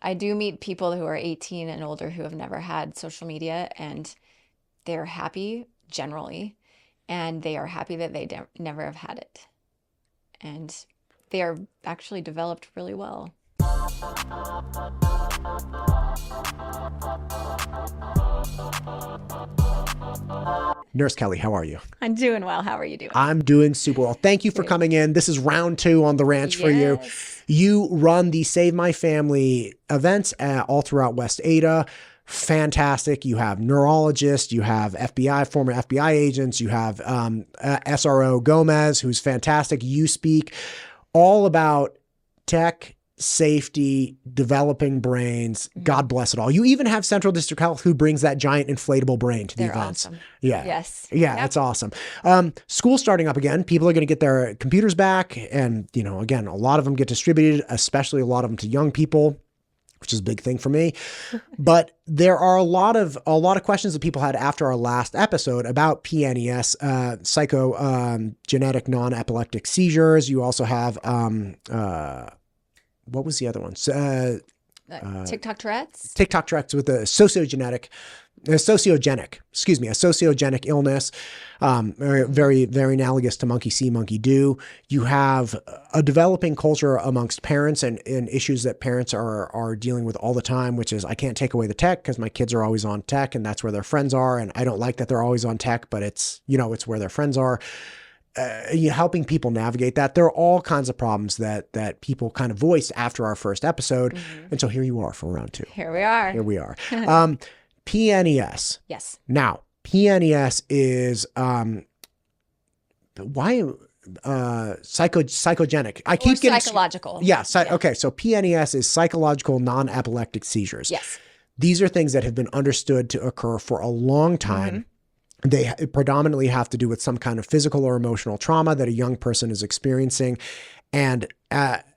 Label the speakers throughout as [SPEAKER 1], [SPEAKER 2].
[SPEAKER 1] I do meet people who are 18 and older who have never had social media, and they're happy generally, and they are happy that they never have had it. And they are actually developed really well.
[SPEAKER 2] Nurse Kelli, how are you?
[SPEAKER 1] I'm doing well. How are you doing?
[SPEAKER 2] I'm doing super well. Thank you for coming in. This is round 2 on the ranch for you. You run the Save My Family events all throughout West Ada. Fantastic. You have neurologists, you have former FBI agents, you have SRO Gomez, who's fantastic. You speak all about tech, safety, developing brains. God bless it all. You even have Central District Health, who brings that giant inflatable brain to the events.
[SPEAKER 1] Awesome.
[SPEAKER 2] Yeah.
[SPEAKER 1] Yes.
[SPEAKER 2] Yeah, that's awesome. School's starting up again. People are going to get their computers back. And, again, a lot of them get distributed, especially a lot of them to young people, which is a big thing for me. But there are a lot of questions that people had after our last episode about PNES, psychogenetic non-epileptic seizures. You also have, what was the other one?
[SPEAKER 1] Tik Tok Tourettes?
[SPEAKER 2] Tik Tok Tourettes with a sociogenic illness, very, very analogous to monkey see, monkey do. You have a developing culture amongst parents and issues that parents are dealing with all the time, which is, I can't take away the tech because my kids are always on tech and that's where their friends are. And I don't like that they're always on tech, but it's where their friends are. Helping people navigate that. There are all kinds of problems that people kind of voiced after our first episode. Mm-hmm. And so here you are for round 2.
[SPEAKER 1] Here we are.
[SPEAKER 2] PNES.
[SPEAKER 1] Yes.
[SPEAKER 2] Now, PNES is psychogenic. I keep getting
[SPEAKER 1] psychological.
[SPEAKER 2] Okay. So PNES is psychological non-epileptic seizures.
[SPEAKER 1] Yes.
[SPEAKER 2] These are things that have been understood to occur for a long time. Mm-hmm. They predominantly have to do with some kind of physical or emotional trauma that a young person is experiencing. And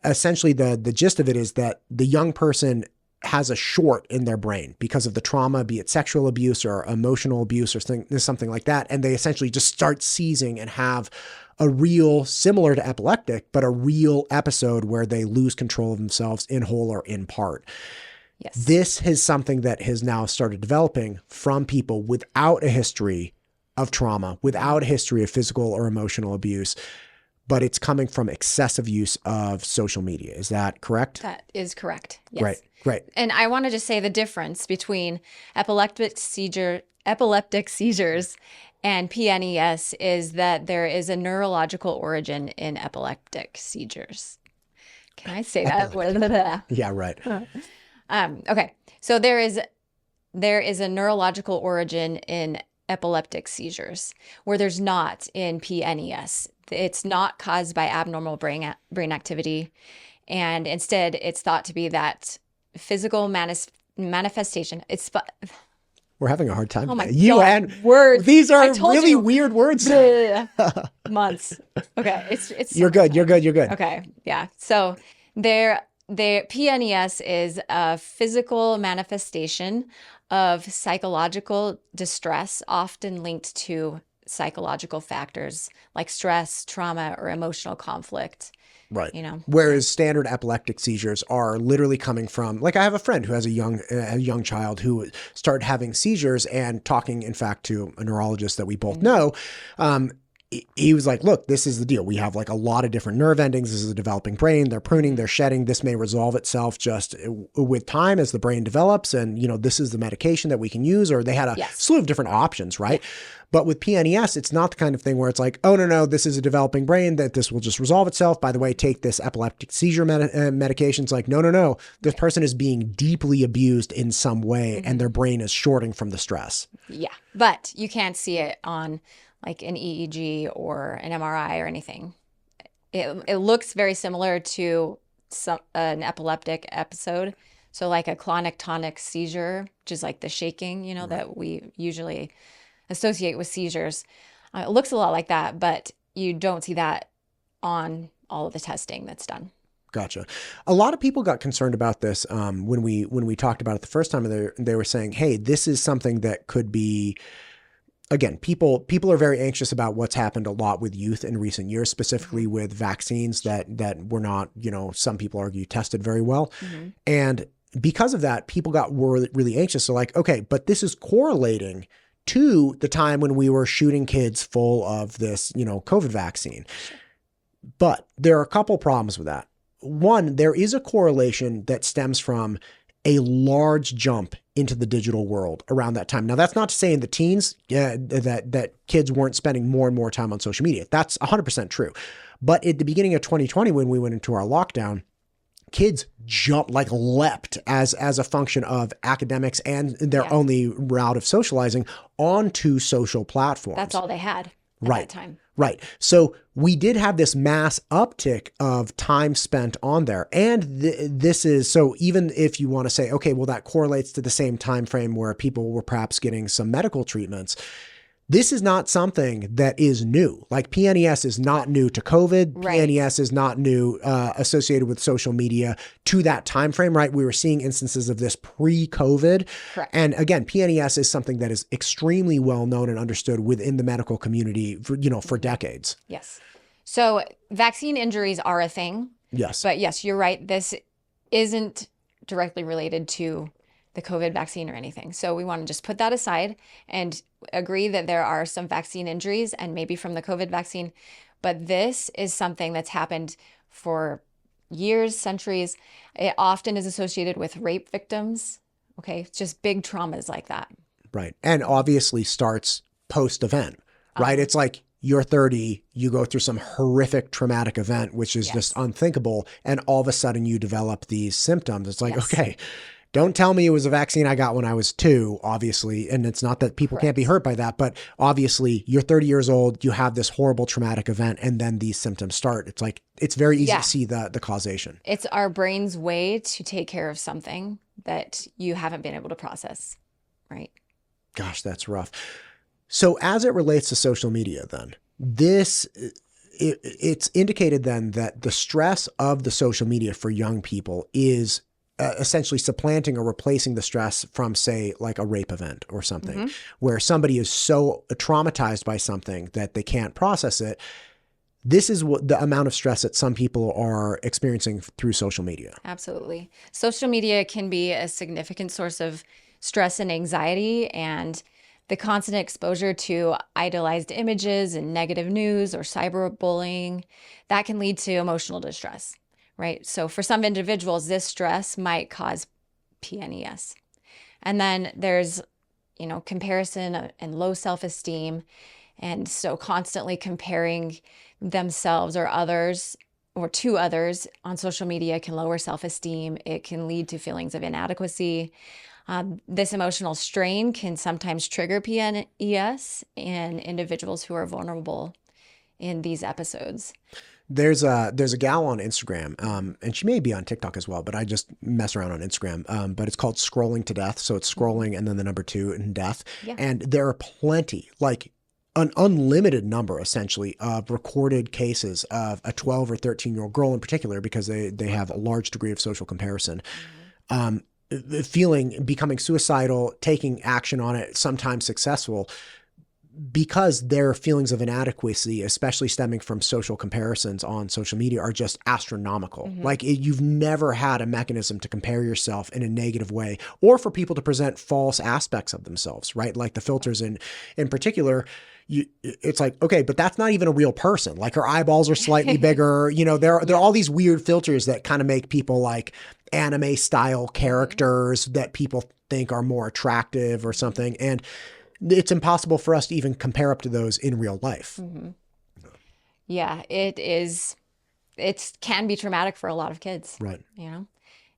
[SPEAKER 2] essentially the gist of it is that the young person has a short in their brain because of the trauma, be it sexual abuse or emotional abuse or something like that. And they essentially just start seizing and have a real, similar to epileptic, but a real episode where they lose control of themselves in whole or in part.
[SPEAKER 1] Yes.
[SPEAKER 2] This is something that has now started developing from people without a history of trauma, without a history of physical or emotional abuse, but it's coming from excessive use of social media. Is that correct?
[SPEAKER 1] That is correct. Yes.
[SPEAKER 2] Great.
[SPEAKER 1] And I want to just say the difference between epileptic seizures and PNES is that there is a neurological origin in epileptic seizures. Can I say that?
[SPEAKER 2] Yeah, right.
[SPEAKER 1] Okay. So there is a neurological origin in epileptic seizures where there's not in PNES. It's not caused by abnormal brain activity. And instead, it's thought to be that physical manifestation.
[SPEAKER 2] We're having a hard time.
[SPEAKER 1] Oh my
[SPEAKER 2] God.
[SPEAKER 1] And words.
[SPEAKER 2] These are really weird words.
[SPEAKER 1] Months. Okay. It's
[SPEAKER 2] You're good.
[SPEAKER 1] Okay. Yeah. So the PNES is a physical manifestation of psychological distress, often linked to psychological factors like stress, trauma, or emotional conflict.
[SPEAKER 2] Right. Whereas standard epileptic seizures are literally coming from, like I have a friend who has a young child who started having seizures and talking, in fact, to a neurologist that we both know. He was like, look, this is the deal. We have like a lot of different nerve endings. This is a developing brain. They're pruning, they're shedding. This may resolve itself just with time as the brain develops. And, this is the medication that we can use, or they had a slew of different options, right? Yeah. But with PNES, it's not the kind of thing where it's like, oh, no, this is a developing brain that this will just resolve itself. By the way, take this epileptic seizure medication. It's like, no. This person is being deeply abused in some way and their brain is shorting from the stress.
[SPEAKER 1] Yeah. But you can't see it on like an EEG or an MRI or anything. It looks very similar to an epileptic episode. So like a clonic tonic seizure, which is like the shaking, right, that we usually associate with seizures. It looks a lot like that, but you don't see that on all of the testing that's done.
[SPEAKER 2] Gotcha. A lot of people got concerned about this when we talked about it the first time. They were saying, hey, this is something that could be, again, people are very anxious about what's happened a lot with youth in recent years, specifically with vaccines that were not, some people argue tested very well. Mm-hmm. And because of that, people got really anxious. So like, okay, but this is correlating to the time when we were shooting kids full of this, COVID vaccine. But there are a couple problems with that. One, there is a correlation that stems from a large jump into the digital world around that time. Now, that's not to say in the teens that kids weren't spending more and more time on social media. That's 100% true. But at the beginning of 2020, when we went into our lockdown, kids jumped, like leapt as a function of academics and their only route of socializing onto social platforms.
[SPEAKER 1] That's all they had at that time.
[SPEAKER 2] Right. So we did have this mass uptick of time spent on there. And this is, so even if you want to say, okay, well, that correlates to the same time frame where people were perhaps getting some medical treatments, this is not something that is new. Like PNES is not new to COVID.
[SPEAKER 1] Right.
[SPEAKER 2] PNES is not new associated with social media to that time frame, right? We were seeing instances of this pre-COVID.
[SPEAKER 1] Correct.
[SPEAKER 2] And again, PNES is something that is extremely well known and understood within the medical community for decades.
[SPEAKER 1] Yes. So vaccine injuries are a thing.
[SPEAKER 2] Yes.
[SPEAKER 1] But yes, you're right. This isn't directly related to the COVID vaccine or anything. So we want to just put that aside and agree that there are some vaccine injuries and maybe from the COVID vaccine, but this is something that's happened for years, centuries. It often is associated with rape victims. Okay. It's just big traumas like that.
[SPEAKER 2] Right. And obviously starts post-event, right? It's like you're 30, you go through some horrific traumatic event, which is just unthinkable. And all of a sudden you develop these symptoms. It's like, okay, don't tell me it was a vaccine I got when I was 2, obviously. And it's not that people can't be hurt by that, but obviously you're 30 years old, you have this horrible traumatic event, and then these symptoms start. It's like, it's very easy to see the causation.
[SPEAKER 1] It's our brain's way to take care of something that you haven't been able to process, right?
[SPEAKER 2] Gosh, that's rough. So as it relates to social media then, it's indicated then that the stress of the social media for young people is essentially supplanting or replacing the stress from, say, like a rape event or something, where somebody is so traumatized by something that they can't process it. This is what the amount of stress that some people are experiencing through social media.
[SPEAKER 1] Absolutely. Social media can be a significant source of stress and anxiety, and the constant exposure to idolized images and negative news or cyberbullying, that can lead to emotional distress. Right. So for some individuals, this stress might cause PNES. And then there's, comparison and low self-esteem. And so constantly comparing themselves or others or to others on social media can lower self-esteem. It can lead to feelings of inadequacy. This emotional strain can sometimes trigger PNES in individuals who are vulnerable in these episodes.
[SPEAKER 2] There's a gal on Instagram, and she may be on TikTok as well, but I just mess around on Instagram. But it's called Scrolling to Death. So it's scrolling and then the number 2 and death. Yeah. And there are plenty, like an unlimited number essentially of recorded cases of a 12 or 13-year-old girl in particular, because they have a large degree of social comparison, becoming suicidal, taking action on it, sometimes successful, because their feelings of inadequacy, especially stemming from social comparisons on social media, are just astronomical. Like you've never had a mechanism to compare yourself in a negative way, or for people to present false aspects of themselves, right? Like the filters in particular, it's like, okay, but that's not even a real person. Like her eyeballs are slightly bigger. There are all these weird filters that kind of make people like anime style characters that people think are more attractive or something. And it's impossible for us to even compare up to those in real life.
[SPEAKER 1] Yeah, it is. It can be traumatic for a lot of kids.
[SPEAKER 2] Right.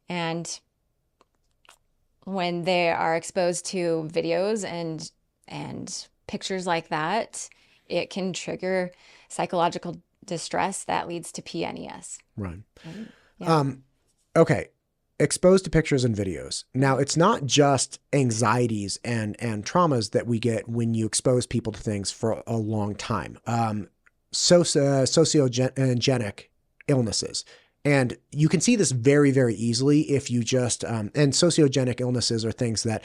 [SPEAKER 1] And when they are exposed to videos and pictures like that, it can trigger psychological distress that leads to PNES.
[SPEAKER 2] Right. Okay. Exposed to pictures and videos. Now, it's not just anxieties and traumas that we get when you expose people to things for a long time. Sociogenic illnesses. And you can see this very, very easily if you just, and sociogenic illnesses are things that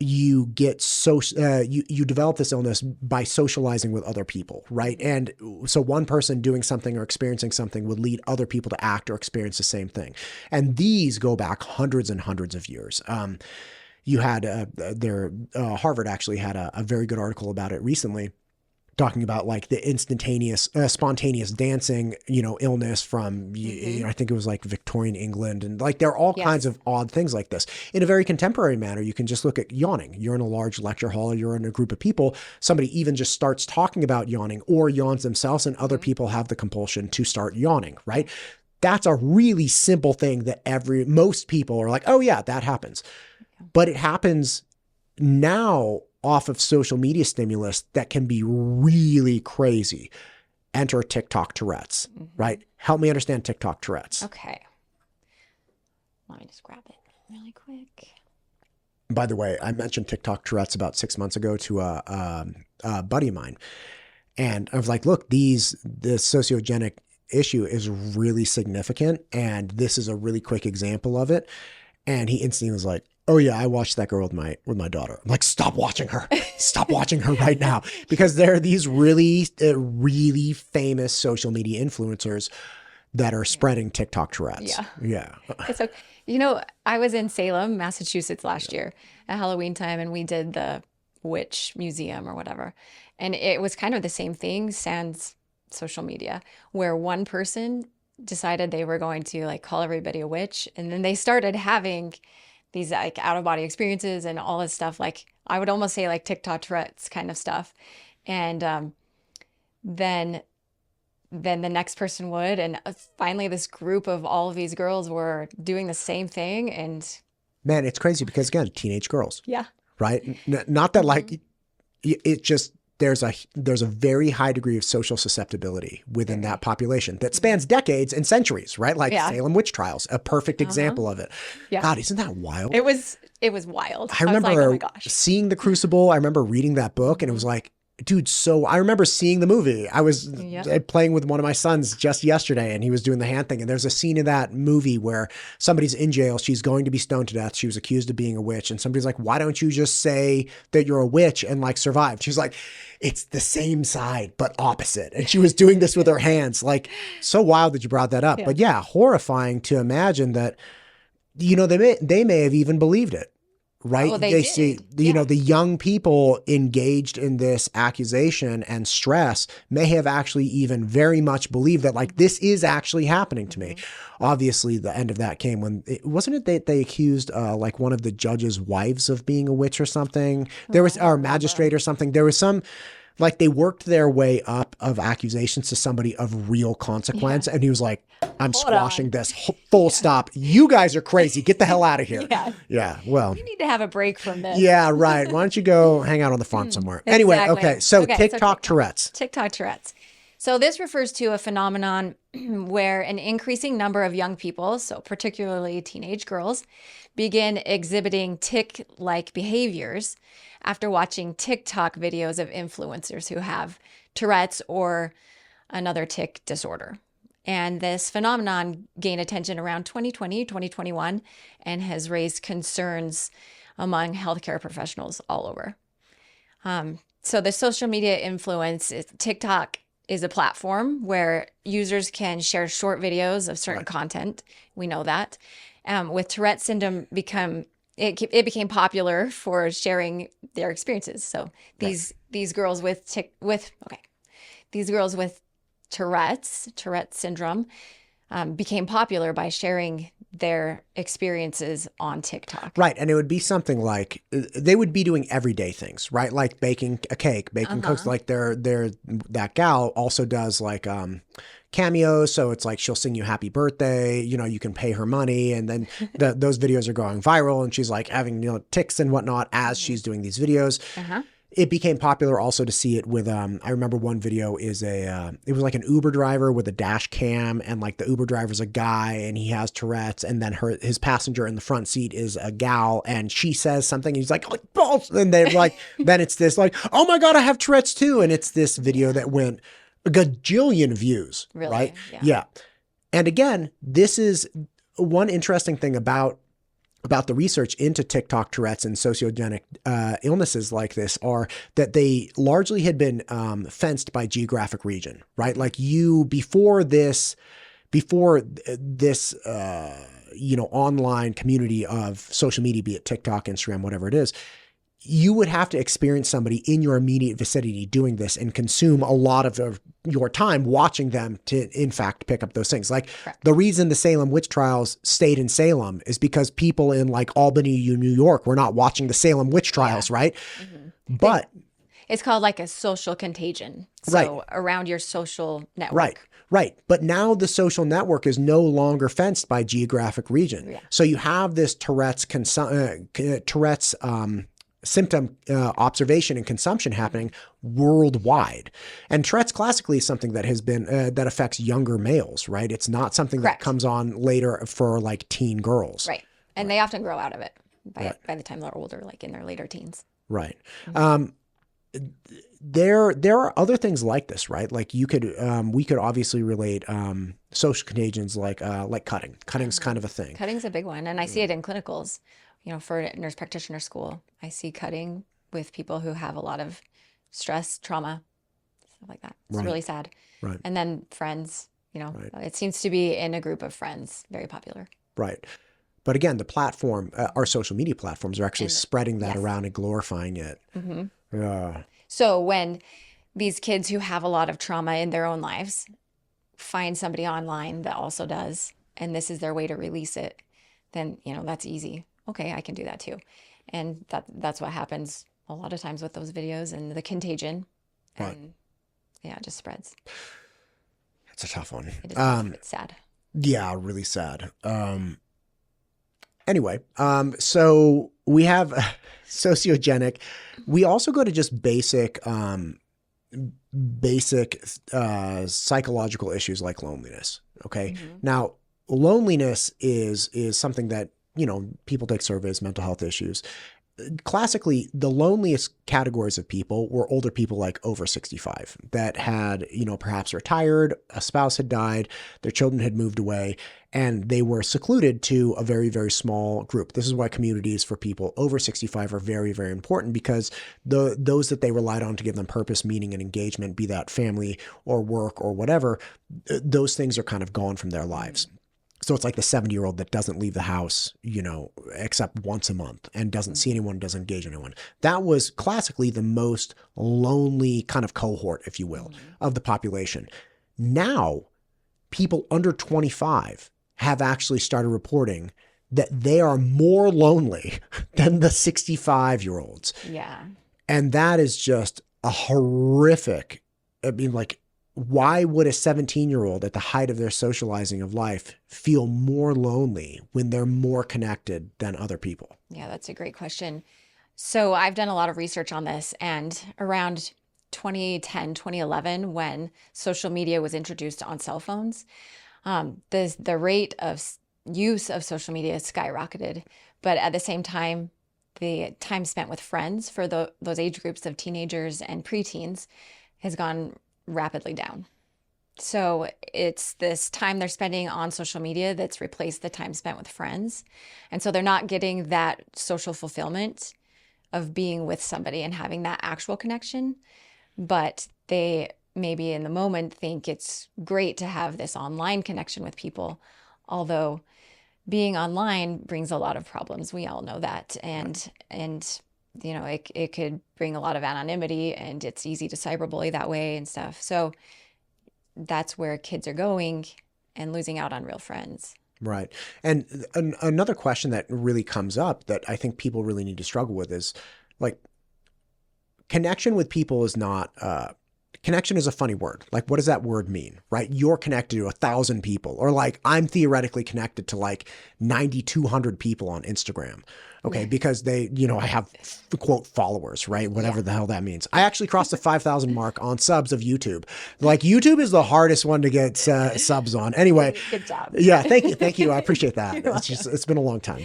[SPEAKER 2] you get you develop this illness by socializing with other people, right? And so one person doing something or experiencing something would lead other people to act or experience the same thing. And these go back hundreds and hundreds of years. You had Harvard actually had a very good article about it recently, talking about like the instantaneous, spontaneous dancing, illness from, I think it was like Victorian England. And like, there are all kinds of odd things like this. In a very contemporary manner, you can just look at yawning. You're in a large lecture hall, you're in a group of people, somebody even just starts talking about yawning or yawns themselves, and other people have the compulsion to start yawning, right? That's a really simple thing that most people are like, oh yeah, that happens. But it happens now off of social media stimulus that can be really crazy. Enter TikTok Tourettes, right? Help me understand TikTok Tourettes.
[SPEAKER 1] Okay. Let me just grab it really quick.
[SPEAKER 2] By the way, I mentioned TikTok Tourettes about 6 months ago to a buddy of mine. And I was like, look, the sociogenic issue is really significant. And this is a really quick example of it. And he instantly was like, oh yeah, I watched that girl with my daughter. I'm like, stop watching her. Stop watching her right now. Because there are these really, really famous social media influencers that are spreading TikTok Tourettes. Yeah.
[SPEAKER 1] So, I was in Salem, Massachusetts last year at Halloween time, and we did the witch museum or whatever. And it was kind of the same thing, sans social media, where one person decided they were going to like call everybody a witch. And then they started having these like out of body experiences and all this stuff. Like I would almost say like TikTok Tourette's kind of stuff. And then the next person would, and finally this group of all of these girls were doing the same thing. And
[SPEAKER 2] man, it's crazy because again, teenage girls.
[SPEAKER 1] Yeah.
[SPEAKER 2] Right. Not that like it just, there's a very high degree of social susceptibility within that population that spans decades and centuries, right? Like Salem witch trials, a perfect example of it. Yeah. God, isn't that wild?
[SPEAKER 1] It was wild.
[SPEAKER 2] I remember
[SPEAKER 1] like, oh my gosh.
[SPEAKER 2] seeing The Crucible. I remember reading that book and it was like, dude, so I remember seeing the movie. I was playing with one of my sons just yesterday and he was doing the hand thing. And there's a scene in that movie where somebody's in jail. She's going to be stoned to death. She was accused of being a witch. And somebody's like, why don't you just say that you're a witch and like survive? She's like, it's the same side, but opposite. And she was doing this with her hands. Like, so wild that you brought that up. Yeah. But yeah, horrifying to imagine that, they may have even believed it. Right.
[SPEAKER 1] Well, they
[SPEAKER 2] see, the young people engaged in this accusation and stress may have actually even very much believed that like, this is actually happening to me. Obviously, the end of that came when wasn't it that they accused like one of the judge's wives of being a witch or something? There was our magistrate or something. There was some like they worked their way up of accusations to somebody of real consequence. And he was like, I'm squashing this full stop. You guys are crazy. Get the hell out of here. Yeah. Well,
[SPEAKER 1] you need to have a break from this.
[SPEAKER 2] Yeah. Right. Why don't you go hang out on the farm somewhere? Anyway. Okay. So TikTok Tourette's.
[SPEAKER 1] TikTok Tourette's. So this refers to a phenomenon where an increasing number of young people, so particularly teenage girls, begin exhibiting tic-like behaviors after watching TikTok videos of influencers who have Tourette's or another tic disorder. And this phenomenon gained attention around 2020, 2021, and has raised concerns among healthcare professionals all over. So the social media influence, TikTok is a platform where users can share short videos of certain content. We know that. With Tourette syndrome it became popular for sharing their experiences. So these girls with Tourette syndrome became popular by sharing their experiences on TikTok.
[SPEAKER 2] Right. And it would be something like they would be doing everyday things, right? Like baking a cake, baking cookies. Like that gal also does like cameos. So it's like she'll sing you happy birthday, you can pay her money. And then those videos are going viral and she's like having tics and whatnot as she's doing these videos. It became popular also to see it with, I remember one video it was like an Uber driver with a dash cam and like the Uber driver's a guy and he has Tourette's and then his passenger in the front seat is a gal and she says something and he's like, balls. And they're like, then it's this like, oh my God, I have Tourette's too. And it's this video that went a gajillion views,
[SPEAKER 1] really?
[SPEAKER 2] Right? Yeah. And again, this is one interesting thing about about the research into TikTok Tourette's and sociogenic illnesses like this are that they largely had been fenced by geographic region, right? Like before this, online community of social media, be it TikTok, Instagram, whatever it is, you would have to experience somebody in your immediate vicinity doing this and consume a lot of your time watching them to, in fact, pick up those things. Like
[SPEAKER 1] Correct.
[SPEAKER 2] the reason the Salem witch trials stayed in Salem is because people in like Albany, New York, were not watching the Salem witch trials, right?
[SPEAKER 1] Mm-hmm.
[SPEAKER 2] But
[SPEAKER 1] it's called like a social contagion. So around your social network.
[SPEAKER 2] Right. But now the social network is no longer fenced by geographic region.
[SPEAKER 1] Yeah.
[SPEAKER 2] So you have this Tourette's symptom observation and consumption happening worldwide. And Tourette's classically is something that has been that affects younger males, right? It's not something
[SPEAKER 1] Correct.
[SPEAKER 2] that comes on later for like teen girls.
[SPEAKER 1] Right. And they often grow out of it by the time they're older, like in their later teens.
[SPEAKER 2] Right. There are other things like this, right? Like we could obviously relate social contagions like cutting. Cutting's kind of a thing.
[SPEAKER 1] Cutting's a big one. And I see it in clinicals. For nurse practitioner school, I see cutting with people who have a lot of stress, trauma, stuff like that. It's really sad.
[SPEAKER 2] Right.
[SPEAKER 1] And then friends, it seems to be in a group of friends, very popular.
[SPEAKER 2] Right. But again, the platform, our social media platforms are actually spreading that around and glorifying it.
[SPEAKER 1] Mm-hmm. So when these kids who have a lot of trauma in their own lives find somebody online that also does, and this is their way to release it, then, that's easy. Okay, I can do that too. And that's what happens a lot of times with those videos and the contagion. And it just spreads.
[SPEAKER 2] It's a tough one.
[SPEAKER 1] It is tough. It's sad.
[SPEAKER 2] Yeah, really sad. Anyway, so we have sociogenic. We also go to just basic psychological issues like loneliness. Okay.
[SPEAKER 1] Mm-hmm.
[SPEAKER 2] Now, loneliness is something that, people take surveys, mental health issues. Classically, the loneliest categories of people were older people like over 65 that had, perhaps retired, a spouse had died, their children had moved away, and they were secluded to a very, very small group. This is why communities for people over 65 are very, very important, because those that they relied on to give them purpose, meaning, and engagement, be that family or work or whatever, those things are kind of gone from their lives. So it's like the 70-year-old that doesn't leave the house, except once a month and doesn't see anyone, doesn't engage anyone. That was classically the most lonely kind of cohort, if you will, of the population. Now, people under 25 have actually started reporting that they are more lonely than the 65-year-olds.
[SPEAKER 1] Yeah.
[SPEAKER 2] And that is just a horrific, why would a 17-year-old at the height of their socializing of life feel more lonely when they're more connected than other people?
[SPEAKER 1] Yeah, that's a great question. So I've done a lot of research on this, and around 2010, 2011, when social media was introduced on cell phones, the rate of use of social media skyrocketed. But at the same time, the time spent with friends for those age groups of teenagers and preteens has gone rapidly down. So it's this time they're spending on social media that's replaced the time spent with friends. And so they're not getting that social fulfillment of being with somebody and having that actual connection. But they maybe in the moment think it's great to have this online connection with people. Although being online brings a lot of problems. We all know that. And it could bring a lot of anonymity, and it's easy to cyberbully that way and stuff. So that's where kids are going and losing out on real friends.
[SPEAKER 2] Right. And another question that really comes up that I think people really need to struggle with is like connection with people is not, connection is a funny word. Like, what does that word mean, right? You're connected to 1,000 people, or like I'm theoretically connected to like 9,200 people on Instagram. Okay. Because I have quote followers, right? Whatever the hell that means. I actually crossed the 5,000 mark on subs of YouTube. Like YouTube is the hardest one to get subs on. Anyway.
[SPEAKER 1] Good job.
[SPEAKER 2] Yeah. Thank you. I appreciate that. It's been a long time.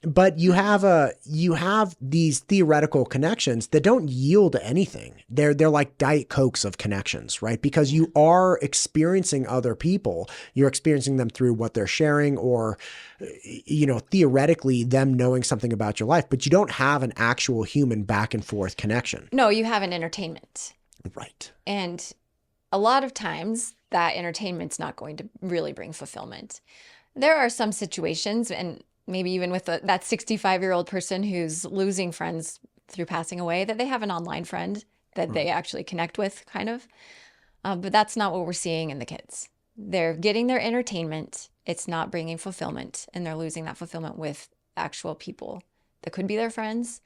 [SPEAKER 2] But you have these theoretical connections that don't yield anything. They're like Diet Cokes of connections, right? Because you are experiencing other people. You're experiencing them through what they're sharing, or, theoretically them knowing something about your life, but you don't have an actual human back and forth connection.
[SPEAKER 1] No, you have an entertainment.
[SPEAKER 2] Right.
[SPEAKER 1] And a lot of times that entertainment's not going to really bring fulfillment. There are some situations, and maybe even with that 65-year-old person who's losing friends through passing away, that they have an online friend that they actually connect with, kind of. But that's not what we're seeing in the kids. They're getting their entertainment. It's not bringing fulfillment, and they're losing that fulfillment with actual people that could be their friends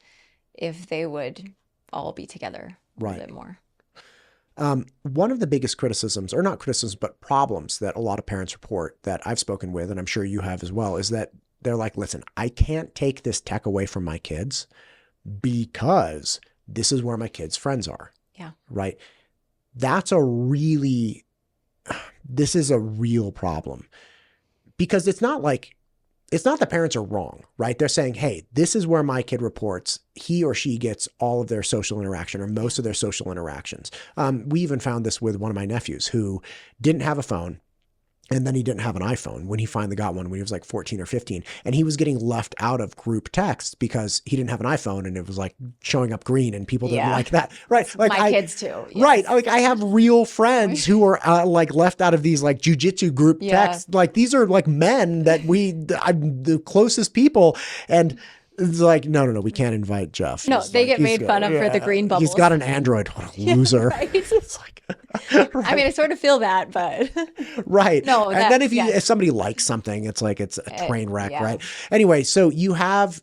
[SPEAKER 1] if they would all be together a little bit more.
[SPEAKER 2] One of the biggest criticisms, or not criticisms, but problems that a lot of parents report that I've spoken with, and I'm sure you have as well, is that they're like, listen, I can't take this tech away from my kids because this is where my kids' friends are.
[SPEAKER 1] Yeah.
[SPEAKER 2] Right. This is a real problem, because it's not the parents are wrong, right? They're saying, hey, this is where my kid reports he or she gets all of their social interaction, or most of their social interactions. We even found this with one of my nephews who didn't have a phone. And then he didn't have an iPhone when he finally got one when he was like 14 or 15. And he was getting left out of group texts because he didn't have an iPhone, and it was like showing up green, and people didn't like that. Right. Like
[SPEAKER 1] my kids too. Yes.
[SPEAKER 2] Right. Like I have real friends who are like left out of these like jujitsu group texts. Like these are like men that I'm the closest people. And it's like, no, we can't invite Jeff.
[SPEAKER 1] No, they get made fun of for the green bubbles.
[SPEAKER 2] He's got an Android. What a loser.
[SPEAKER 1] Right. It's like, right. I mean, I sort of feel that, but
[SPEAKER 2] right.
[SPEAKER 1] No,
[SPEAKER 2] and then if somebody likes something, it's like it's a train wreck, right? Anyway, so you have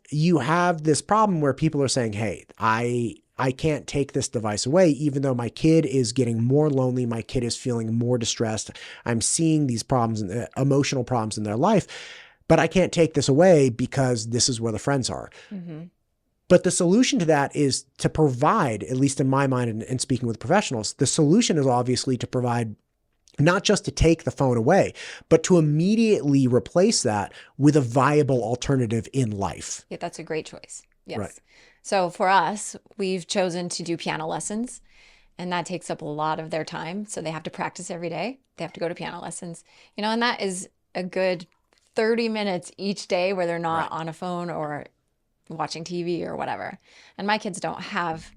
[SPEAKER 2] this problem where people are saying, hey, I can't take this device away, even though my kid is getting more lonely. My kid is feeling more distressed. I'm seeing these problems, emotional problems in their life, but I can't take this away because this is where the friends are. Mm-hmm. But the solution to that is to provide, at least in my mind and speaking with professionals, the solution is obviously to provide, not just to take the phone away, but to immediately replace that with a viable alternative in life.
[SPEAKER 1] Yeah, that's a great choice. Yes.
[SPEAKER 2] Right.
[SPEAKER 1] So for us, we've chosen to do piano lessons, and that takes up a lot of their time. So they have to practice every day. They have to go to piano lessons, and that is a good 30 minutes each day where they're not on a phone or watching TV or whatever. And my kids don't have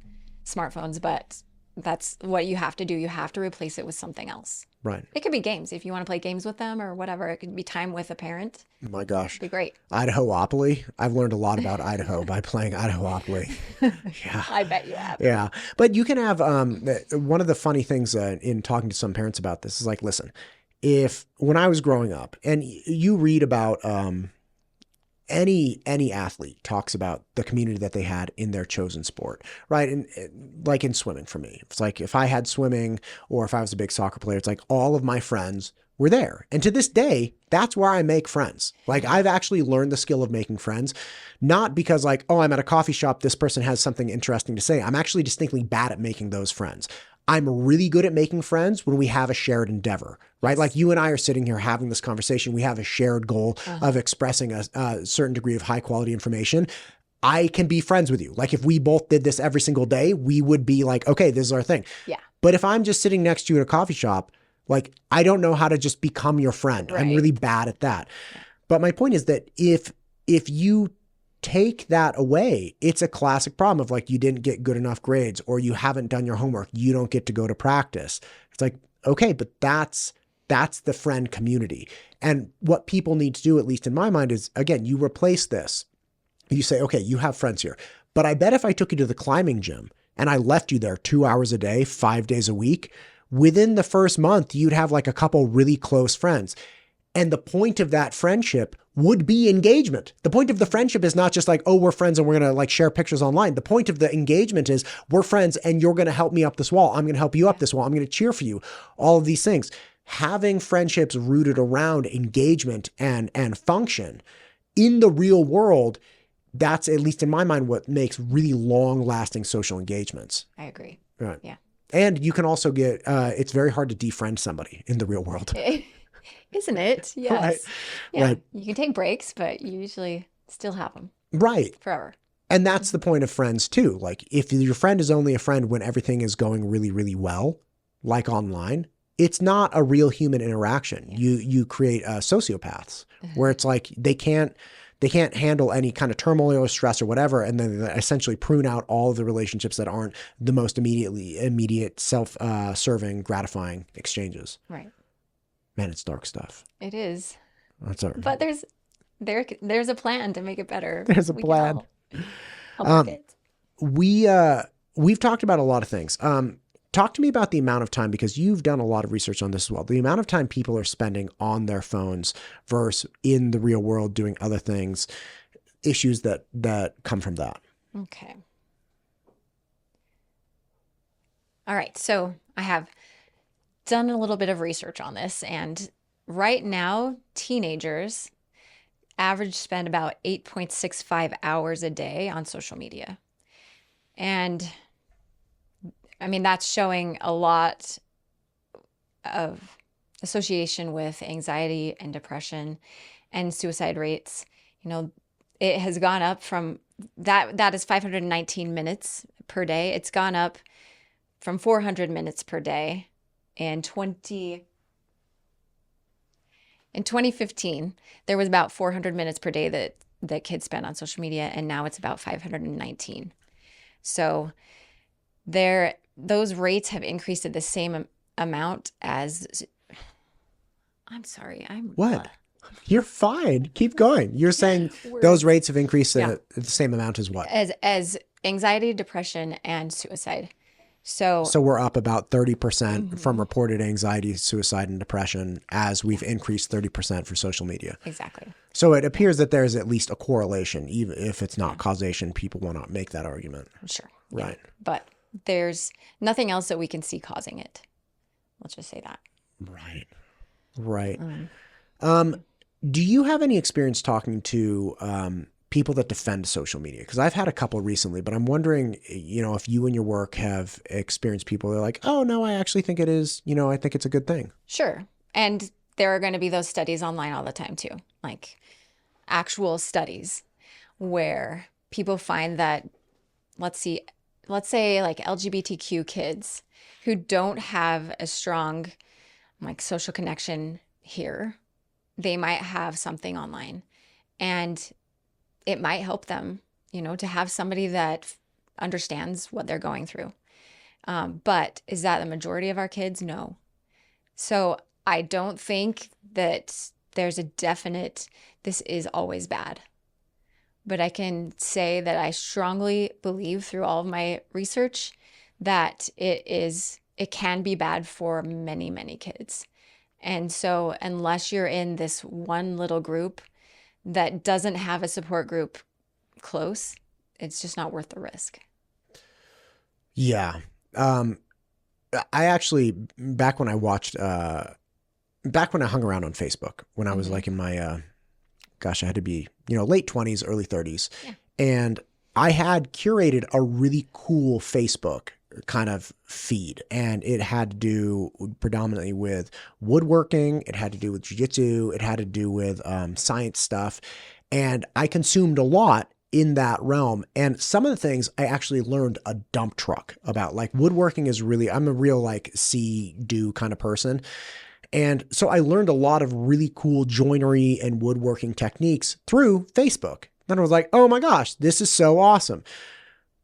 [SPEAKER 1] smartphones, but that's what you have to do. You have to replace it with something else.
[SPEAKER 2] Right.
[SPEAKER 1] It could be games. If you want to play games with them or whatever, it could be time with a parent.
[SPEAKER 2] Oh my gosh.
[SPEAKER 1] It'd be great.
[SPEAKER 2] Idaho-opoly. I've learned a lot about Idaho by playing Idaho-opoly. Yeah.
[SPEAKER 1] I bet you have.
[SPEAKER 2] Yeah. But you can have, one of the funny things in talking to some parents about this is like, listen, when I was growing up, and you read about any athlete talks about the community that they had in their chosen sport, right? And like in swimming for me, it's like if I had swimming or if I was a big soccer player, it's like all of my friends were there. And to this day, that's where I make friends. Like I've actually learned the skill of making friends, not because like, oh, I'm at a coffee shop, this person has something interesting to say. I'm actually distinctly bad at making those friends. I'm really good at making friends when we have a shared endeavor, right? Like you and I are sitting here having this conversation. We have a shared goal of expressing a certain degree of high quality information. I can be friends with you. Like if we both did this every single day, we would be like, okay, this is our thing.
[SPEAKER 1] Yeah.
[SPEAKER 2] But if I'm just sitting next to you at a coffee shop, like I don't know how to just become your friend. Right. I'm really bad at that. Yeah. But my point is that if you take that away, it's a classic problem of like, you didn't get good enough grades or you haven't done your homework. You don't get to go to practice. It's like, okay, but that's the friend community. And what people need to do, at least in my mind, is again, you replace this. You say, okay, you have friends here, but I bet if I took you to the climbing gym and I left you there 2 hours a day, 5 days a week, within the first month, you'd have like a couple really close friends. And the point of that friendship would be engagement. The point of the friendship is not just like, oh, we're friends and we're going to like share pictures online. The point of the engagement is we're friends and you're going to help me up this wall. I'm going to help you up this wall. I'm going to cheer for you. All of these things. Having friendships rooted around engagement and function in the real world, that's, at least in my mind, what makes really long-lasting social engagements.
[SPEAKER 1] I agree.
[SPEAKER 2] Right.
[SPEAKER 1] Yeah.
[SPEAKER 2] And you can also get, it's very hard to defriend somebody in the real world.
[SPEAKER 1] Isn't it? Yes.
[SPEAKER 2] Right.
[SPEAKER 1] Yeah.
[SPEAKER 2] Right.
[SPEAKER 1] You can take breaks, but you usually still have them.
[SPEAKER 2] Right.
[SPEAKER 1] forever.
[SPEAKER 2] And that's the point of friends too. Like if your friend is only a friend when everything is going really, really well, like online, it's not a real human interaction. You create sociopaths where it's like they can't handle any kind of turmoil or stress or whatever, and then they essentially prune out all of the relationships that aren't the most immediate self-serving, gratifying exchanges.
[SPEAKER 1] Right.
[SPEAKER 2] Man, it's dark stuff.
[SPEAKER 1] It is.
[SPEAKER 2] That's all right.
[SPEAKER 1] But there's a plan to make it better.
[SPEAKER 2] There's a
[SPEAKER 1] We
[SPEAKER 2] plan.
[SPEAKER 1] can help our kids.
[SPEAKER 2] We've talked about a lot of things. Talk to me about the amount of time, because you've done a lot of research on this as well. The amount of time people are spending on their phones versus in the real world doing other things, issues that come from that.
[SPEAKER 1] Okay. All right. So I have done a little bit of research on this, and right now, teenagers average spend about 8.65 hours a day on social media. And I mean, that's showing a lot of association with anxiety and depression and suicide rates. You know, it has gone up from that is 519 minutes per day. It's gone up from 400 minutes per day in 2015. There was about 400 minutes per day that kids spent on social media, and now it's about 519. So those rates have increased at the same amount as. I'm sorry.
[SPEAKER 2] What? You're fine. Keep going. You're saying those rates have increased at the same amount as what?
[SPEAKER 1] As anxiety, depression, and suicide. So
[SPEAKER 2] we're up about 30% from reported anxiety, suicide, and depression, as we've increased 30% for social media.
[SPEAKER 1] Exactly.
[SPEAKER 2] So it appears that there's at least a correlation, even if it's not causation. People will not make that argument.
[SPEAKER 1] Sure.
[SPEAKER 2] Right.
[SPEAKER 1] Yeah. But there's nothing else that we can see causing it. Let's just say that.
[SPEAKER 2] Right. Right. Do you have any experience talking to people that defend social media? Because I've had a couple recently, but I'm wondering, if you in your work have experienced people that are like, oh, no, I actually think it is, I think it's a good thing.
[SPEAKER 1] Sure. And there are going to be those studies online all the time too, like actual studies where people find that, let's say like LGBTQ kids who don't have a strong like social connection here, they might have something online, and it might help them, to have somebody that understands what they're going through. But is that the majority of our kids? No. So I don't think that there's a definite, this is always bad. But I can say that I strongly believe through all of my research that it can be bad for many, many kids. And so unless you're in this one little group that doesn't have a support group close, it's just not worth the risk.
[SPEAKER 2] Yeah. I actually, back when I hung around on Facebook, when I was like in my, I had to be, late 20s, early 30s. Yeah. And I had curated a really cool Facebook kind of feed, and it had to do predominantly with woodworking. It had to do with jiu-jitsu. It had to do with science stuff. And I consumed a lot in that realm. And some of the things I actually learned a dump truck about. Like woodworking is really, I'm a real like do kind of person. And so I learned a lot of really cool joinery and woodworking techniques through Facebook. Then I was like, oh my gosh, this is so awesome.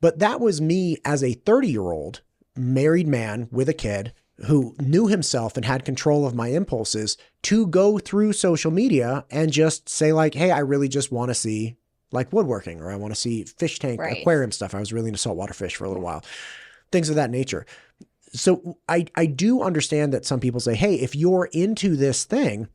[SPEAKER 2] But that was me as a 30-year-old married man with a kid who knew himself and had control of my impulses to go through social media and just say like, hey, I really just want to see like woodworking, or I want to see fish tank, aquarium stuff. I was really into saltwater fish for a little while, things of that nature. So I do understand that some people say, hey, if you're into this thing,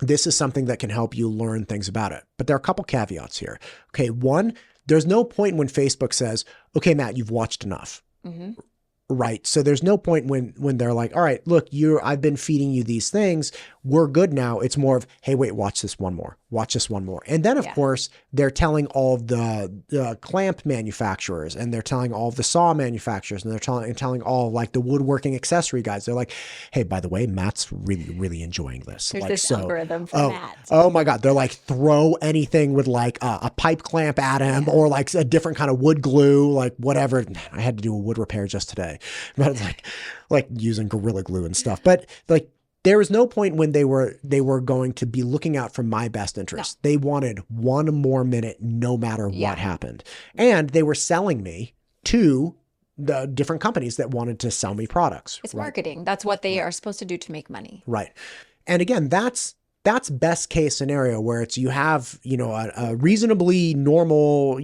[SPEAKER 2] this is something that can help you learn things about it. But there are a couple caveats here. Okay, one, there's no point when Facebook says, okay, Matt, you've watched enough. Mm-hmm. Right. So there's no point when they're like, all right, look, I've been feeding you these things. We're good now. It's more of, hey, wait, watch this one more. Watch this one more. And then, of course, they're telling all of the clamp manufacturers, and they're telling all of the saw manufacturers, and they're telling all like the woodworking accessory guys. They're like, hey, by the way, Matt's really, really enjoying this.
[SPEAKER 1] There's
[SPEAKER 2] like,
[SPEAKER 1] this algorithm for Matt.
[SPEAKER 2] Oh my God. They're like, throw anything with like a pipe clamp at him or like a different kind of wood glue, like whatever. I had to do a wood repair just today. But it's like using Gorilla Glue and stuff. But like, there was no point when they were going to be looking out for my best interest. No. They wanted one more minute, no matter what happened. And they were selling me to the different companies that wanted to sell me products.
[SPEAKER 1] It's marketing. That's what they are supposed to do to make money.
[SPEAKER 2] Right. And again, that's best case scenario where it's, you have, a reasonably normal,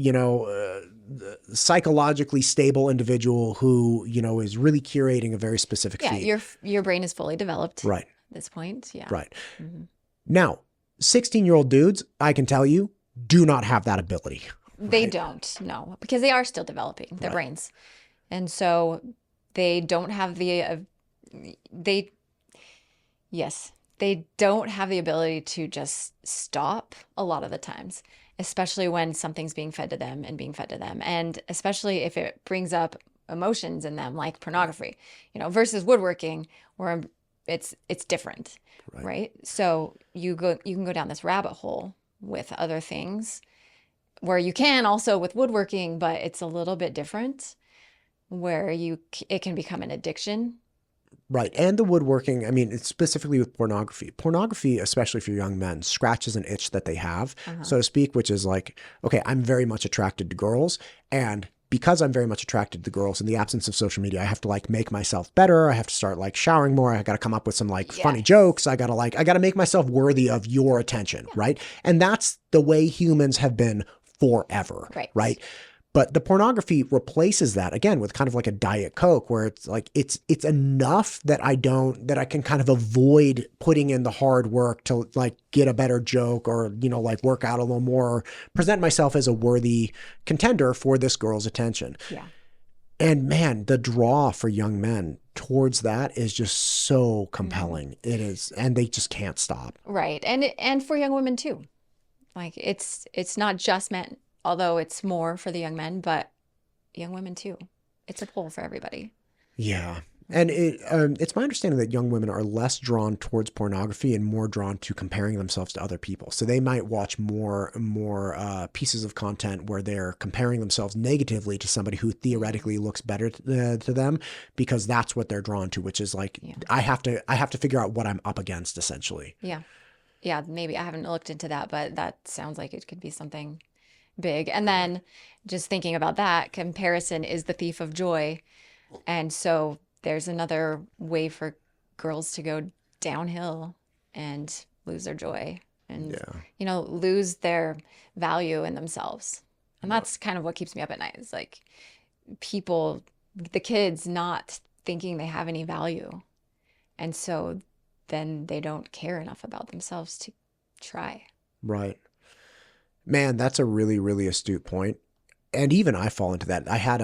[SPEAKER 2] psychologically stable individual who, is really curating a very specific feed.
[SPEAKER 1] Your brain is fully developed.
[SPEAKER 2] Right.
[SPEAKER 1] At this point. Yeah.
[SPEAKER 2] Right. Mm-hmm. Now, 16-year-old dudes, I can tell you, do not have that ability.
[SPEAKER 1] They don't, no, because they are still developing their brains. And so they don't have they don't have the ability to just stop a lot of the times, especially when something's being fed to them. And especially if it brings up emotions in them, like pornography, versus woodworking, where it's different, right? So you can go down this rabbit hole with other things where you can also with woodworking, but it's a little bit different where it can become an addiction.
[SPEAKER 2] Right. And the woodworking, I mean, it's specifically with pornography. Pornography, especially for young men, scratches an itch that they have, so to speak, which is like, okay, I'm very much attracted to girls. And because I'm very much attracted to girls, in the absence of social media, I have to like make myself better. I have to start like showering more. I got to come up with some like funny jokes. I got to make myself worthy of your attention. Right. And that's the way humans have been forever. Right. But the pornography replaces that again with kind of like a Diet Coke, where it's like it's enough that I can kind of avoid putting in the hard work to like get a better joke or like work out a little more, present myself as a worthy contender for this girl's attention. Yeah. And man, the draw for young men towards that is just so compelling. It is, and they just can't stop.
[SPEAKER 1] Right. And for young women too. Like it's not just men. Although it's more for the young men, but young women too. It's a pull for everybody. Yeah.
[SPEAKER 2] And it's my understanding that young women are less drawn towards pornography and more drawn to comparing themselves to other people. So they might watch more pieces of content where they're comparing themselves negatively to somebody who theoretically looks better to them, because that's what they're drawn to, which is like, I have to figure out what I'm up against, essentially.
[SPEAKER 1] Yeah. Yeah, maybe. I haven't looked into that, but that sounds like it could be something big. And then just thinking about that, comparison is the thief of joy. And so there's another way for girls to go downhill and lose their joy and, lose their value in themselves. And that's kind of what keeps me up at night. It's like the kids not thinking they have any value. And so then they don't care enough about themselves to try.
[SPEAKER 2] Right. Man, that's a really, really astute point. And even I fall into that. I had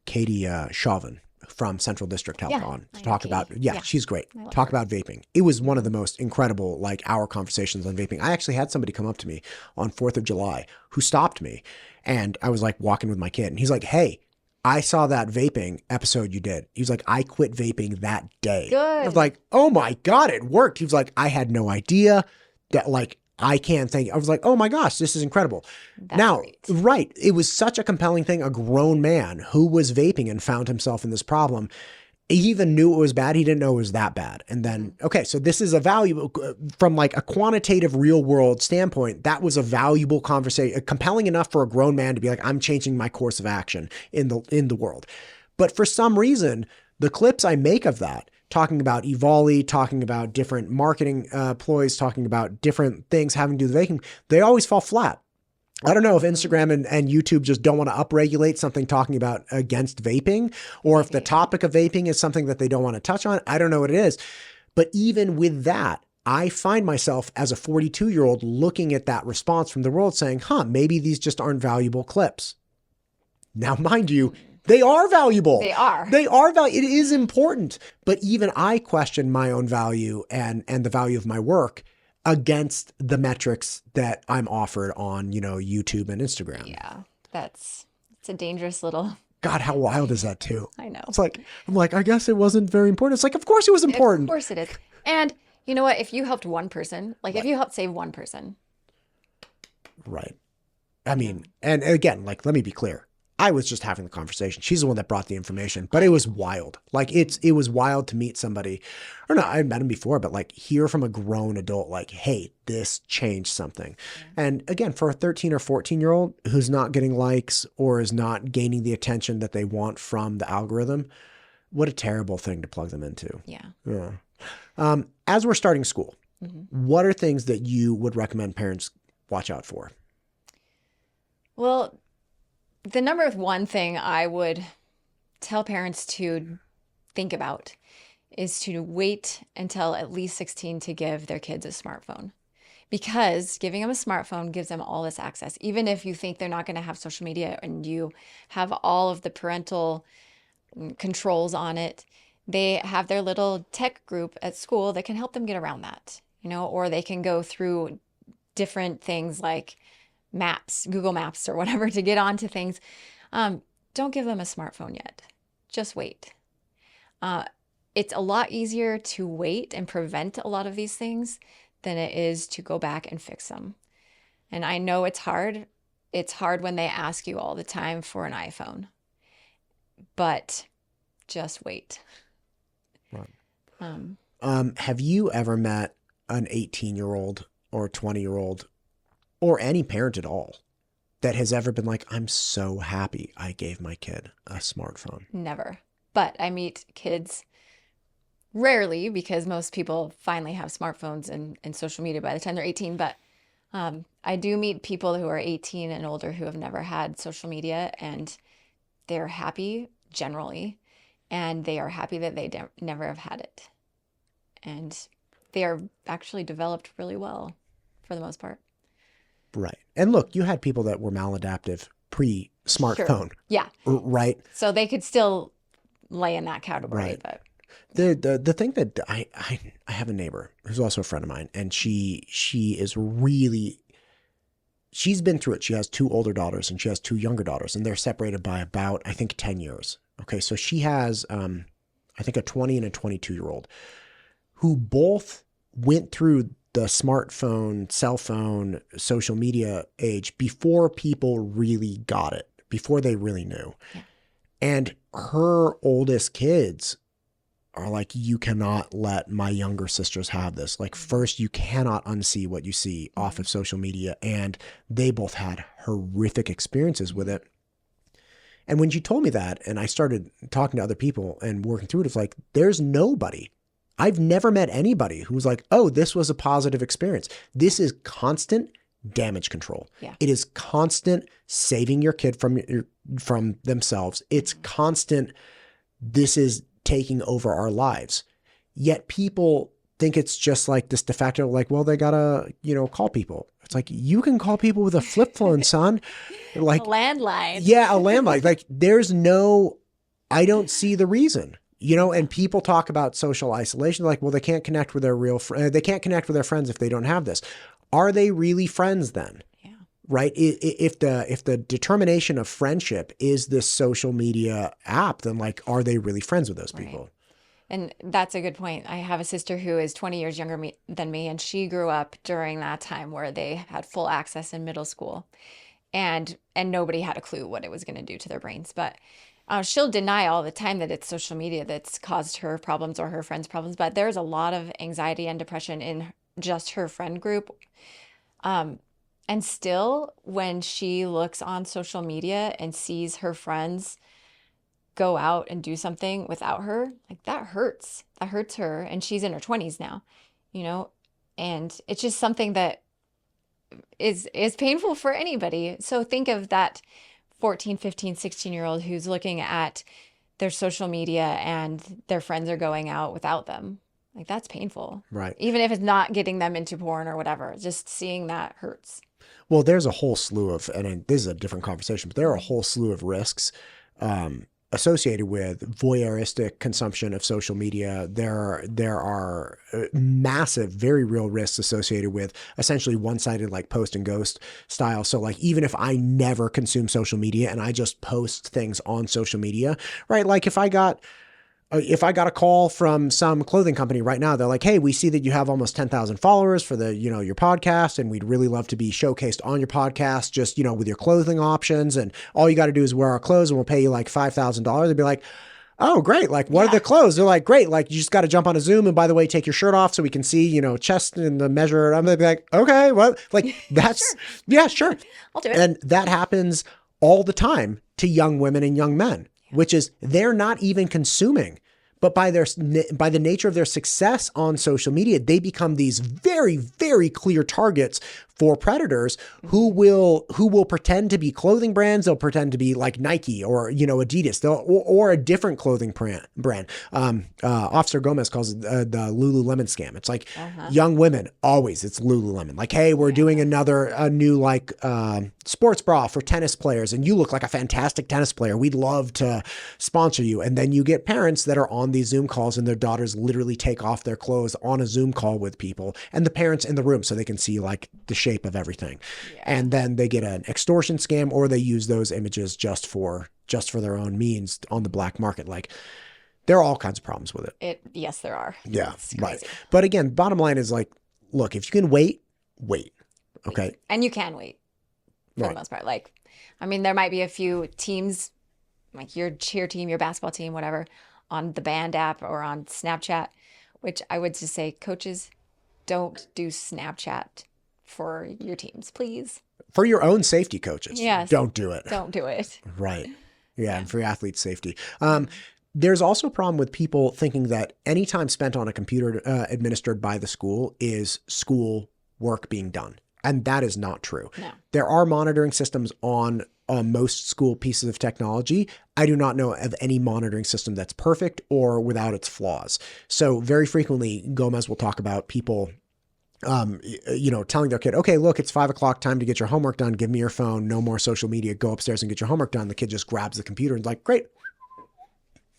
[SPEAKER 2] Katie Chauvin from Central District Health on to talk about, she's great. Talk about vaping. It was one of the most incredible, like, hour conversations on vaping. I actually had somebody come up to me on 4th of July who stopped me, and I was like walking with my kid, and he's like, hey, I saw that vaping episode you did. He was like, I quit vaping that day.
[SPEAKER 1] Good.
[SPEAKER 2] I was like, oh my God, it worked. He was like, I had no idea that, like, I can't think. I was like, oh my gosh, this is incredible. Now, right. It was such a compelling thing. A grown man who was vaping and found himself in this problem. He even knew it was bad. He didn't know it was that bad. And then, okay, so this is a valuable, from like a quantitative real world standpoint, that was a valuable conversation, compelling enough for a grown man to be like, I'm changing my course of action in the world. But for some reason, the clips I make of that, talking about Evoli, talking about different marketing ploys, talking about different things having to do with vaping, they always fall flat. I don't know if Instagram and YouTube just don't want to upregulate something talking about against vaping, or if the topic of vaping is something that they don't want to touch on. I don't know what it is. But even with that, I find myself as a 42-year-old looking at that response from the world saying, maybe these just aren't valuable clips. Now, mind you, they are valuable. They are valuable. It is important. But even I question my own value and the value of my work against the metrics that I'm offered on, YouTube and Instagram.
[SPEAKER 1] Yeah, it's a dangerous little.
[SPEAKER 2] God, how wild is that too?
[SPEAKER 1] I know.
[SPEAKER 2] It's like, I'm like, I guess it wasn't very important. It's like, of course it was important.
[SPEAKER 1] Of course it is. And you know what? If you helped one person, like if you helped save one person.
[SPEAKER 2] Right. I mean, and again, like, let me be clear. I was just having the conversation. She's the one that brought the information, but it was wild. Like it was wild to meet somebody, or no, I met him before, but like hear from a grown adult, like, hey, this changed something. Yeah. And again, for a 13 or 14-year-old who's not getting likes or is not gaining the attention that they want from the algorithm, what a terrible thing to plug them into.
[SPEAKER 1] Yeah.
[SPEAKER 2] Yeah. As we're starting school, what are things that you would recommend parents watch out for?
[SPEAKER 1] Well, the number one thing I would tell parents to think about is to wait until at least 16 to give their kids a smartphone, because giving them a smartphone gives them all this access. Even if you think they're not going to have social media and you have all of the parental controls on it, they have their little tech group at school that can help them get around that, or they can go through different things like maps, Google Maps or whatever, to get onto things. Don't give them a smartphone yet. Just wait. It's a lot easier to wait and prevent a lot of these things than it is to go back and fix them. And I know it's hard. It's hard when they ask you all the time for an iPhone, but just wait.
[SPEAKER 2] Right. Have you ever met an 18-year-old or 20-year-old or any parent at all that has ever been like, I'm so happy I gave my kid a smartphone?
[SPEAKER 1] Never. But I meet kids rarely, because most people finally have smartphones and social media by the time they're 18. But I do meet people who are 18 and older who have never had social media, and they're happy generally, and they are happy that they never have had it. And they are actually developed really well for the most part.
[SPEAKER 2] Right. And look, you had people that were maladaptive pre-smartphone.
[SPEAKER 1] Sure. Yeah.
[SPEAKER 2] Right.
[SPEAKER 1] So they could still lay in that category.
[SPEAKER 2] Right.
[SPEAKER 1] But
[SPEAKER 2] the thing that I have a neighbor who's also a friend of mine, and she is really, she's been through it. She has 2 older daughters and she has 2 younger daughters, and they're separated by about, I think, 10 years. Okay. So she has, I think, a 20 and a 22-year-old who both went through the smartphone, cell phone, social media age before people really got it, before they really knew. Yeah. And her oldest kids are like, you cannot let my younger sisters have this. Like, first, you cannot unsee what you see off of social media. And they both had horrific experiences with it. And when she told me that, and I started talking to other people and working through it, it's like, there's nobody. I've never met anybody who's like, oh, this was a positive experience. This is constant damage control. Yeah. It is constant saving your kid from themselves. It's constant, this is taking over our lives. Yet people think it's just like this de facto, like, well, they gotta, call people. It's like, you can call people with a flip phone, son. Like
[SPEAKER 1] a landline.
[SPEAKER 2] Yeah, a landline. Like, I don't see the reason. And people talk about social isolation. Like, well, they can't connect with their they can't connect with their friends if they don't have this. Are they really friends then? Yeah. Right. If the determination of friendship is this social media app, then like, are they really friends with those people? Right.
[SPEAKER 1] And that's a good point. I have a sister who is 20 years younger than me, and she grew up during that time where they had full access in middle school, and nobody had a clue what it was going to do to their brains. But she'll deny all the time that it's social media that's caused her problems or her friends' problems, but there's a lot of anxiety and depression in just her friend group. And still, when she looks on social media and sees her friends go out and do something without her, like, that hurts. That hurts her. And she's in her 20s now, and it's just something that is painful for anybody. So think of that 14, 15, 16-year-old who's looking at their social media and their friends are going out without them. Like, that's painful.
[SPEAKER 2] Right.
[SPEAKER 1] Even if it's not getting them into porn or whatever, just seeing that hurts.
[SPEAKER 2] Well, there's a whole slew of, and this is a different conversation, but there are a whole slew of risks associated with voyeuristic consumption of social media. There are massive, very real risks associated with essentially one-sided like post and ghost style. So like even if I never consume social media and I just post things on social media, right? Like if I got a call from some clothing company right now, they're like, hey, we see that you have almost 10,000 followers for the, your podcast. And we'd really love to be showcased on your podcast, just, with your clothing options. And all you got to do is wear our clothes and we'll pay you like $5,000. They'd be like, oh, great. Like, what are the clothes? They're like, great. Like, you just got to jump on a Zoom. And by the way, take your shirt off so we can see, chest and the measure. I'm going to be like, okay, well, like that's, yeah, sure.
[SPEAKER 1] I'll do it.
[SPEAKER 2] And that happens all the time to young women and young men, which is they're not even consuming, but by the nature of their success on social media, they become these very, very clear targets for predators who will pretend to be clothing brands. They'll pretend to be like Nike or, Adidas or a different clothing brand. Officer Gomez calls it the Lululemon scam. It's like young women, always it's Lululemon. Like, hey, we're doing a new like sports bra for tennis players and you look like a fantastic tennis player. We'd love to sponsor you. And then you get parents that are on these Zoom calls and their daughters literally take off their clothes on a Zoom call with people and the parents in the room so they can see like the shape of everything. Yeah. And then they get an extortion scam or they use those images just for their own means on the black market. Like there are all kinds of problems with it.
[SPEAKER 1] Yes, there are.
[SPEAKER 2] Yeah, right. But again, bottom line is like, look, if you can wait. Okay.
[SPEAKER 1] And you can wait for the most part. Like, I mean, there might be a few teams, like your cheer team, your basketball team, whatever, on the Band app or on Snapchat, which I would just say, coaches, don't do Snapchat for your teams, please. For your own safety, coaches. Yes. Don't do it. Don't do it. Right. Yeah. And for your athlete's safety. There's also a problem with people thinking that any time spent on a computer administered by the school is school work being done. And that is not true. No. There are monitoring systems on most school pieces of technology. I do not know of any monitoring system that's perfect or without its flaws. So very frequently, Gomez will talk about people telling their kid, okay, look, it's 5:00, time to get your homework done. Give me your phone. No more social media. Go upstairs and get your homework done. The kid just grabs the computer and is like, great.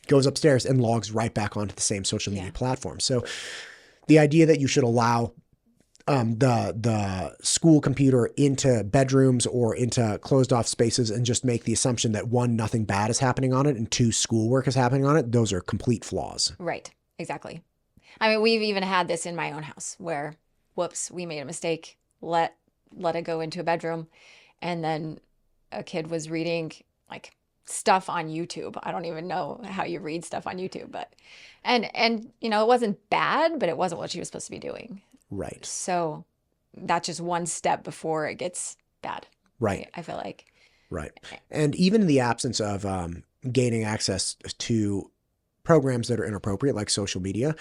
[SPEAKER 1] Goes upstairs and logs right back onto the same social media platform. So the idea that you should allow the school computer into bedrooms or into closed off spaces and just make the assumption that one, nothing bad is happening on it, and two, schoolwork is happening on it, those are complete flaws. Right. Exactly. I mean, we've even had this in my own house where, whoops, we made a mistake, let it go into a bedroom. And then a kid was reading like stuff on YouTube. I don't even know how you read stuff on YouTube, but, and it wasn't bad, but it wasn't what she was supposed to be doing. Right. So that's just one step before it gets bad. Right. I feel like. Right. And even in the absence of gaining access to programs that are inappropriate, like social media,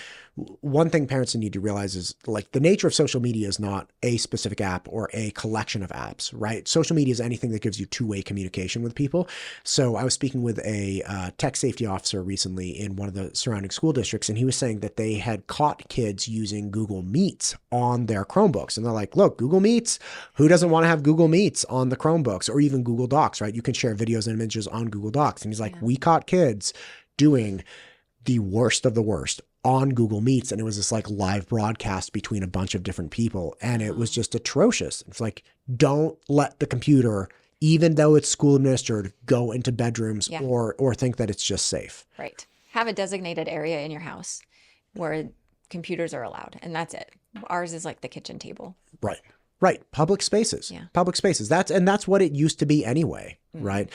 [SPEAKER 1] one thing parents need to realize is like the nature of social media is not a specific app or a collection of apps, right? Social media is anything that gives you two-way communication with people. So I was speaking with a tech safety officer recently in one of the surrounding school districts, and he was saying that they had caught kids using Google Meets on their Chromebooks. And they're like, look, Google Meets, who doesn't want to have Google Meets on the Chromebooks or even Google Docs, right? You can share videos and images on Google Docs. And he's like, we caught kids doing the worst of the worst on Google Meets. And it was this like live broadcast between a bunch of different people. And it was just atrocious. It's like, don't let the computer, even though it's school administered, go into bedrooms or think that it's just safe. Right. Have a designated area in your house where computers are allowed. And that's it. Ours is like the kitchen table. Right. Right. Public spaces. Yeah. Public spaces. That's what it used to be anyway. Mm-hmm. Right.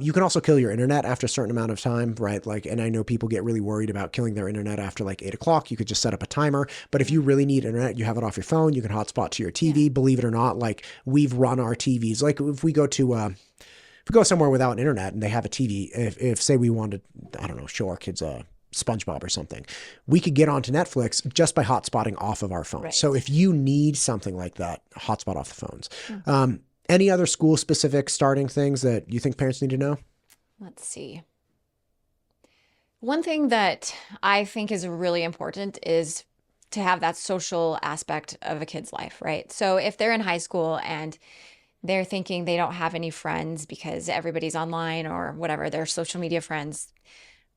[SPEAKER 1] You can also kill your internet after a certain amount of time. Right. Like, and I know people get really worried about killing their internet after like 8:00. You could just set up a timer. But if you really need internet, you have it off your phone. You can hotspot to your TV. Yeah. Believe it or not, like we've run our TVs. Like if we go somewhere without internet and they have a TV, if say we wanted, I don't know, show our kids SpongeBob or something, we could get onto Netflix just by hotspotting off of our phones. Right. So if you need something like that, hotspot off the phones. Mm-hmm. Any other school specific starting things that you think parents need to know? Let's see. One thing that I think is really important is to have that social aspect of a kid's life, right? So if they're in high school and they're thinking they don't have any friends because everybody's online or whatever, their social media friends,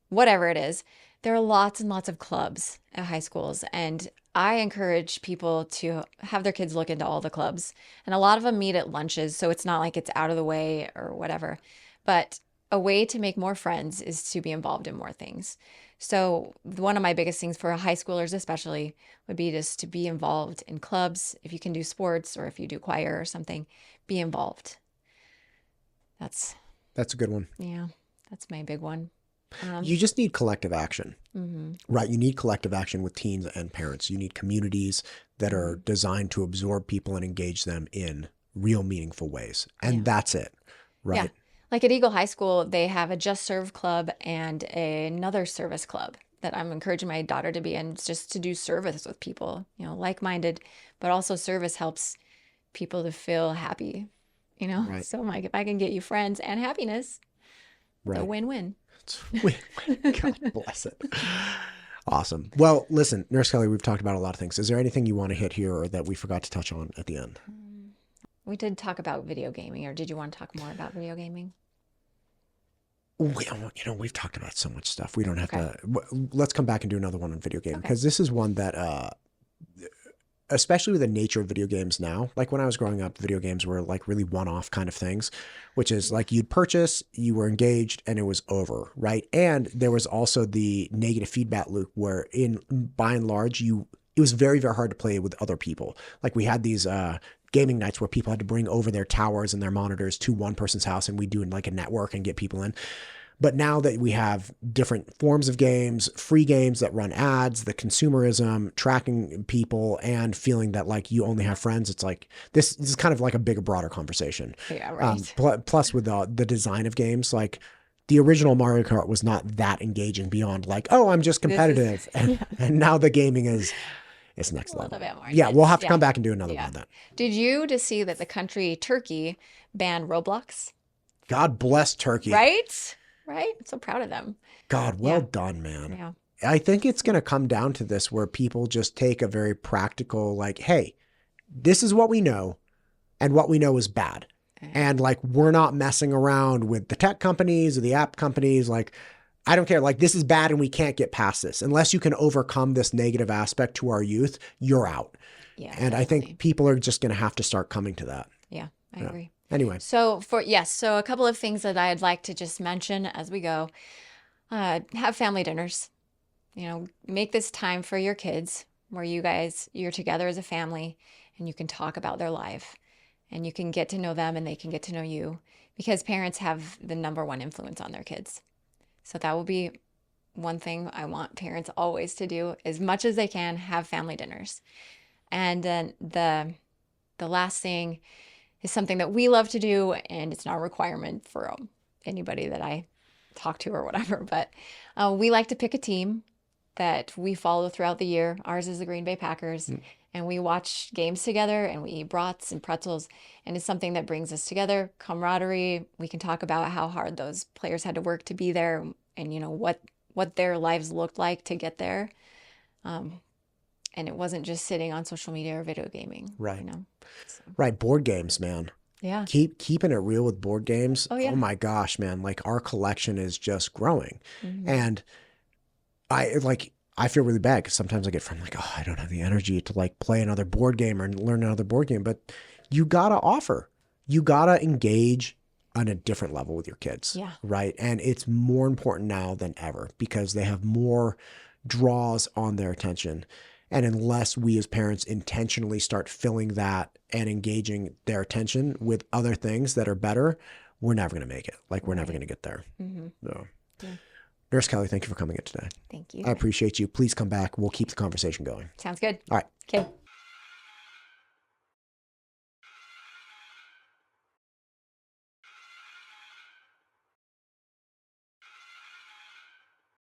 [SPEAKER 1] whatever it is. There are lots and lots of clubs at high schools, and I encourage people to have their kids look into all the clubs. And a lot of them meet at lunches, so it's not like it's out of the way or whatever. But a way to make more friends is to be involved in more things. So one of my biggest things for high schoolers especially would be just to be involved in clubs. If you can do sports or if you do choir or something, be involved. That's
[SPEAKER 2] a good one.
[SPEAKER 1] Yeah, that's my big one.
[SPEAKER 2] You just need collective action,
[SPEAKER 1] Mm-hmm.
[SPEAKER 2] right? You need collective action with teens and parents. You need communities that are designed to absorb people and engage them in real meaningful ways. And that's it, right?
[SPEAKER 1] Yeah. Like at Eagle High School, they have a Just Serve club and another service club that I'm encouraging my daughter to be in, just to do service with people, like-minded, but also service helps people to feel happy,
[SPEAKER 2] Right.
[SPEAKER 1] So like if I can get you friends and happiness, it's a
[SPEAKER 2] Right.
[SPEAKER 1] win-win.
[SPEAKER 2] God bless it. Awesome. Well, listen, Nurse Kelli, we've talked about a lot of things. Is there anything you want to hit here or that we forgot to touch on at the end?
[SPEAKER 1] We did talk about video gaming, or did you want to talk more about video gaming?
[SPEAKER 2] We've talked about so much stuff. We don't have to. Let's come back and do another one on video gaming, because this is one that, especially with the nature of video games now, like when I was growing up, video games were like really one-off kind of things, which is like you'd purchase, you were engaged, and it was over, right? And there was also the negative feedback loop where by and large, it was very, very hard to play with other people. Like we had these gaming nights where people had to bring over their towers and their monitors to one person's house, and we do like a network and get people in. But now that we have different forms of games, free games that run ads, the consumerism, tracking people, and feeling that like you only have friends, it's like this is kind of like a bigger, broader conversation.
[SPEAKER 1] Yeah, right.
[SPEAKER 2] Plus with the design of games, like the original Mario Kart was not that engaging beyond like, oh, I'm just competitive. And now the gaming is next level.
[SPEAKER 1] A little bit more.
[SPEAKER 2] Yeah, we'll have to come back and do another one on that.
[SPEAKER 1] Did you just see that the country Turkey banned Roblox?
[SPEAKER 2] God bless Turkey.
[SPEAKER 1] Right? Right? I'm so proud of them.
[SPEAKER 2] God, well done, man.
[SPEAKER 1] Yeah.
[SPEAKER 2] I think it's going to come down to this where people just take a very practical, like, hey, this is what we know, and what we know is bad. And like, we're not messing around with the tech companies or the app companies. Like, I don't care. Like, this is bad and we can't get past this. Unless you can overcome this negative aspect to our youth, you're out.
[SPEAKER 1] Yeah.
[SPEAKER 2] And I think people are just going to have to start coming to that.
[SPEAKER 1] Yeah, I agree.
[SPEAKER 2] Anyway.
[SPEAKER 1] So a couple of things that I'd like to just mention as we go. Have family dinners. Make this time for your kids where you're together as a family and you can talk about their life and you can get to know them and they can get to know you, because parents have the number one influence on their kids. So that will be one thing I want parents always to do, as much as they can, have family dinners. And then the last thing is something that we love to do, and it's not a requirement for anybody that I talk to or whatever, but we like to pick a team that we follow throughout the year. Ours is the Green Bay Packers, and we watch games together, and we eat brats and pretzels, and it's something that brings us together, camaraderie. We can talk about how hard those players had to work to be there, and what their lives looked like to get there. And it wasn't just sitting on social media or video gaming.
[SPEAKER 2] Right.
[SPEAKER 1] So.
[SPEAKER 2] Right. Board games, man.
[SPEAKER 1] Yeah.
[SPEAKER 2] Keeping it real with board games.
[SPEAKER 1] Oh, yeah.
[SPEAKER 2] Oh my gosh, man. Like, our collection is just growing. And I feel really bad because sometimes I get from like, oh, I don't have the energy to like play another board game or learn another board game. But you gotta engage on a different level with your kids.
[SPEAKER 1] Yeah.
[SPEAKER 2] Right. And it's more important now than ever because they have more draws on their attention. And unless we as parents intentionally start filling that and engaging their attention with other things that are better, we're never going to make it. Like, we're never going to get there. So. Yeah. Nurse Kelli, thank you for coming in today.
[SPEAKER 1] Thank you.
[SPEAKER 2] I appreciate you. Please come back. We'll keep the conversation going.
[SPEAKER 1] Sounds good.
[SPEAKER 2] All right.
[SPEAKER 1] Okay.